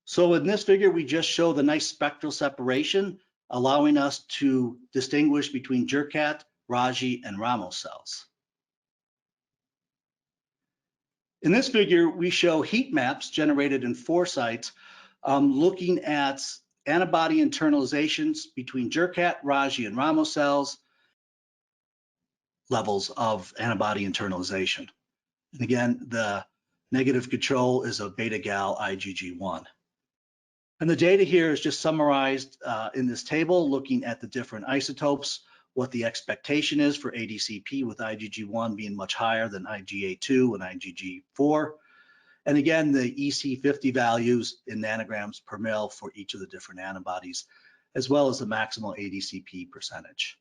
So in this figure, we just show the nice spectral separation, allowing us to distinguish between Jurkat, Raji, and Ramos cells. In this figure, we show heat maps generated in 4 sites, looking at antibody internalizations between Jurkat, Raji, and Ramos cells, levels of antibody internalization. And again, the negative control is a beta-gal IgG1. And the data here is just summarized in this table, looking at the different isotopes, what the expectation is for ADCP with IgG1 being much higher than IgA2 and IgG4. And again, the EC50 values in nanograms per mil for each of the different antibodies, as well as the maximal ADCP percentage.